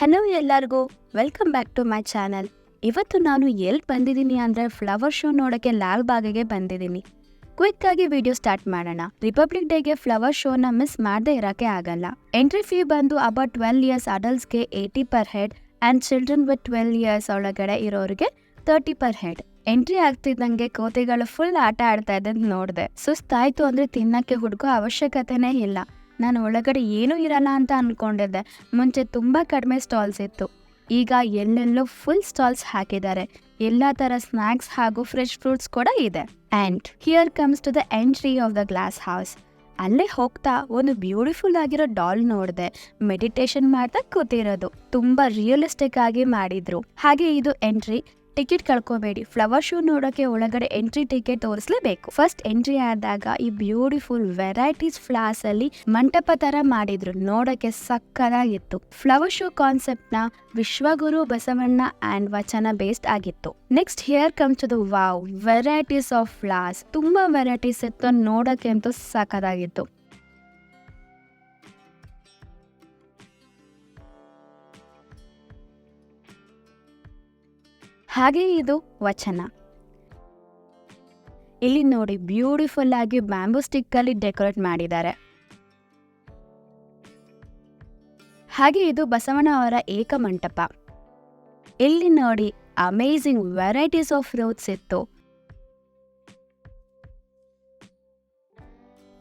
Hello ಎಲ್ಲರಿಗೂ, welcome back to my channel. ಇವತ್ತು ನಾನು ಎಲ್ಲಿ ಬಂದಿದ್ದೀನಿ ಅಂದರೆ ಫ್ಲವರ್ ಶೋ ನೋಡೋಕ್ಕೆ ಲಾಲ್ ಬಾಗಿಗೆ ಬಂದಿದ್ದೀನಿ. ಕ್ವಿಕ್ ಆಗಿ ವಿಡಿಯೋ ಸ್ಟಾರ್ಟ್ ಮಾಡೋಣ. ರಿಪಬ್ಲಿಕ್ ಡೇಗೆ ಫ್ಲವರ್ ಶೋನ ಮಿಸ್ ಮಾಡದೆ ಇರೋಕ್ಕೆ ಆಗಲ್ಲ. ಎಂಟ್ರಿ ಫೀ ಬಂದು ಅಬೌಟ್ 12 ಇಯರ್ಸ್ ಅಡಲ್ಟ್ಸ್ಗೆ 80 per head and children with 12 years ಒಳಗಡೆ ಇರೋರಿಗೆ 30 ಪರ್ ಹೆಡ್. ಎಂಟ್ರಿ ಆಗ್ತಿದ್ದಂಗೆ ಕೋತಿಗಳು ಫುಲ್ ಆಟ ಆಡ್ತಾ ಇದ್ದಂತ ನೋಡಿದೆ. ಸುಸ್ತಾಯ್ತು ಅಂದರೆ ತಿನ್ನಕ್ಕೆ ಹುಡುಕೋ ಅವಶ್ಯಕತೆನೇ ಇಲ್ಲ. ನಾನು ಒಳಗಡೆ ಏನೂ ಇರಲ್ಲ ಅಂತ ಅನ್ಕೊಂಡಿದ್ದೆ. ಮುಂಚೆ ತುಂಬ ಕಡಿಮೆ ಸ್ಟಾಲ್ಸ್ ಇತ್ತು, ಈಗ ಎಲ್ಲೆಲ್ಲೋ ಫುಲ್ ಸ್ಟಾಲ್ಸ್ ಹಾಕಿದ್ದಾರೆ. ಎಲ್ಲ ಥರ ಸ್ನ್ಯಾಕ್ಸ್ ಹಾಗೂ ಫ್ರೆಶ್ ಫ್ರೂಟ್ಸ್ ಕೂಡ ಇದೆ. And here comes to the entry of the glass house. ಅಲ್ಲೇ ಹೋಗ್ತಾ ಒಂದು ಬ್ಯೂಟಿಫುಲ್ ಆಗಿರೋ ಡಾಲ್ ನೋಡಿದೆ. ಮೆಡಿಟೇಷನ್ ಮಾಡ್ತಾ ಕೂತಿರೋದು. ತುಂಬ ರಿಯಲಿಸ್ಟಿಕ್ ಆಗಿ ಮಾಡಿದ್ರು. ಹಾಗೆ ಇದು ಎಂಟ್ರಿ. ಟಿಕೆಟ್ ಕಳ್ಕೊಬೇಡಿ. ಫ್ಲವರ್ ಶೋ ನೋಡೋಕೆ ಒಳಗಡೆ ಎಂಟ್ರಿ ಟಿಕೆಟ್ ತೋರಿಸ್ಲೇಬೇಕು. ಫಸ್ಟ್ ಎಂಟ್ರಿ ಆದಾಗ ಈ ಬ್ಯೂಟಿಫುಲ್ ವೆರೈಟೀಸ್ ಫ್ಲವರ್ಸ್ ಅಲ್ಲಿ ಮಂಟಪ ತರ ಮಾಡಿದ್ರು. ನೋಡೋಕೆ ಸಕ್ಕತ್ತಾಗಿತ್ತು. ಫ್ಲವರ್ ಶೋ ಕಾನ್ಸೆಪ್ಟ್ ನ ವಿಶ್ವಗುರು ಬಸವಣ್ಣ ಅಂಡ್ ವಚನ ಬೇಸ್ಡ್ ಆಗಿತ್ತು. Next here comes to the wow varieties of flowers. ತುಂಬಾ ವೆರೈಟೀಸ್ ಇತ್ತು, ನೋಡೋಕೆ ಅಂತೂ ಸಕ್ಕತ್ತಾಗಿತ್ತು. ಹಾಗೆ ಇದು ವಚನ. ಇಲ್ಲಿ ನೋಡಿ ಬ್ಯೂಟಿಫುಲ್ ಆಗಿ ಬ್ಯಾಂಬೂ ಸ್ಟಿಕ್ ಅಲ್ಲಿ ಡೆಕೋರೇಟ್ ಮಾಡಿದ್ದಾರೆ. ಹಾಗೆ ಇದು ಬಸವಣ್ಣ ಅವರ ಏಕಮಂಟಪ. ಇಲ್ಲಿ ನೋಡಿ ಅಮೇಜಿಂಗ್ ವೆರೈಟೀಸ್ ಆಫ್ ಫ್ರೂಟ್ಸ್ ಇತ್ತು.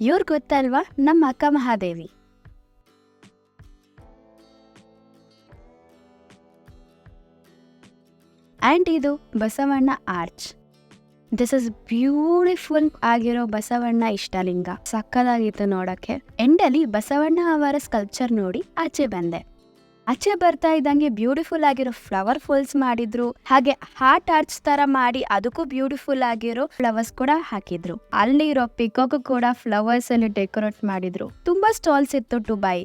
ಇವ್ರು ಗೊತ್ತಲ್ವಾ, ನಮ್ಮ ಅಕ್ಕ ಮಹಾದೇವಿ. ಆ್ಯಂಡ್ ಇದು Basavanna arch. This is beautiful ಆಗಿರೋ ಬಸವಣ್ಣ ಇಷ್ಟಲಿಂಗ. ಸಕ್ಕದಾಗಿತ್ತು ನೋಡಕ್ಕೆ. ಎಂಡಲ್ಲಿ ಬಸವಣ್ಣ ಅವರ ಸ್ಕಲ್ಪ್ಚರ್ ನೋಡಿ ಆಚೆ ಬಂದೆ. ಆಚೆ ಬರ್ತಾ ಇದ್ದಂಗೆ ಬ್ಯೂಟಿಫುಲ್ ಆಗಿರೋ ಫ್ಲವರ್ ಫುಲ್ಸ್ ಮಾಡಿದ್ರು. ಹಾಗೆ ಹಾರ್ಟ್ ಆರ್ಚ್ ತರ ಮಾಡಿ ಅದಕ್ಕೂ ಬ್ಯೂಟಿಫುಲ್ ಆಗಿರೋ ಫ್ಲವರ್ಸ್ ಕೂಡ ಹಾಕಿದ್ರು. ಅಲ್ಲಿ ಇರೋ ಪಿಕಾಕ್ ಕೂಡ ಫ್ಲವರ್ಸ್ ಅಲ್ಲಿ ಡೆಕೋರೇಟ್ ಮಾಡಿದ್ರು. ತುಂಬಾ ಸ್ಟಾಲ್ಸ್ ಇತ್ತು ಟು ಬೈ.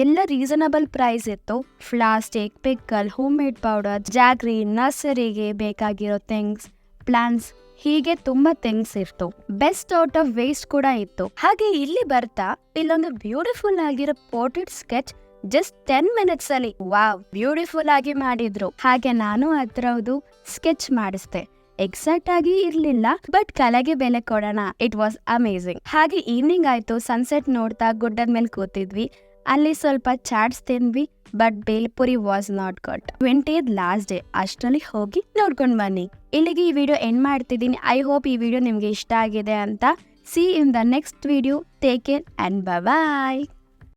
ಎಲ್ಲ ರೀಸನಬಲ್ ಪ್ರೈಸ್ ಇತ್ತು. Plastic, pickle, home made powder, jaggery, ನರ್ಸರಿಗೆ ಬೇಕಾಗಿರೋ ಥಿಂಗ್ಸ್, ಪ್ಲಾಂಟ್ಸ್, ಹೀಗೆ ತುಂಬಾ ಥಿಂಗ್ಸ್ ಇತ್ತು. ಬೆಸ್ಟ್ ಔಟ್ ಆಫ್ ವೇಸ್ಟ್ ಕೂಡ ಇತ್ತು. ಹಾಗೆ ಇಲ್ಲಿ ಬರ್ತಾ ಇಲ್ಲೊಂದು ಬ್ಯೂಟಿಫುಲ್ ಆಗಿರೋ ಪೋರ್ಟ್ರೇಟ್ ಸ್ಕೆಚ್ ಜಸ್ಟ್ 10 minutes ಅಲ್ಲಿ ವಾವ್ ಬ್ಯೂಟಿಫುಲ್ ಆಗಿ ಮಾಡಿದ್ರು. ಹಾಗೆ ನಾನು ಅದ್ರದ್ದು ಸ್ಕೆಚ್ ಮಾಡಿಸ್ದೆ. ಎಕ್ಸಾಕ್ಟ್ ಆಗಿ ಇರ್ಲಿಲ್ಲ, ಬಟ್ ಕಲೆಗೆ ಬೆಲೆ ಕೊಡೋಣ. It was amazing. ಹಾಗೆ ಈವ್ನಿಂಗ್ ಆಯ್ತು. ಸನ್ಸೆಟ್ ನೋಡ್ತಾ ಗುಡ್ಡದ ಮೇಲೆ ಕೂತಿದ್ವಿ. ಅಲ್ಲಿ ಸ್ವಲ್ಪ ಚಾಟ್ಸ್ ತಿಂದ್ವಿ, but bhelpuri was not good. 20th last day. ಅಷ್ಟರಲ್ಲಿ ಹೋಗಿ ನೋಡ್ಕೊಂಡು ಬನ್ನಿ. ಇಲ್ಲಿಗೆ ಈ ವಿಡಿಯೋ ಎಂಡ್ ಮಾಡ್ತಿದ್ದೀನಿ. ಐ ಹೋಪ್ ಈ ವಿಡಿಯೋ ನಿಮ್ಗೆ ಇಷ್ಟ ಆಗಿದೆ ಅಂತ. See in the next video. Take care and bye.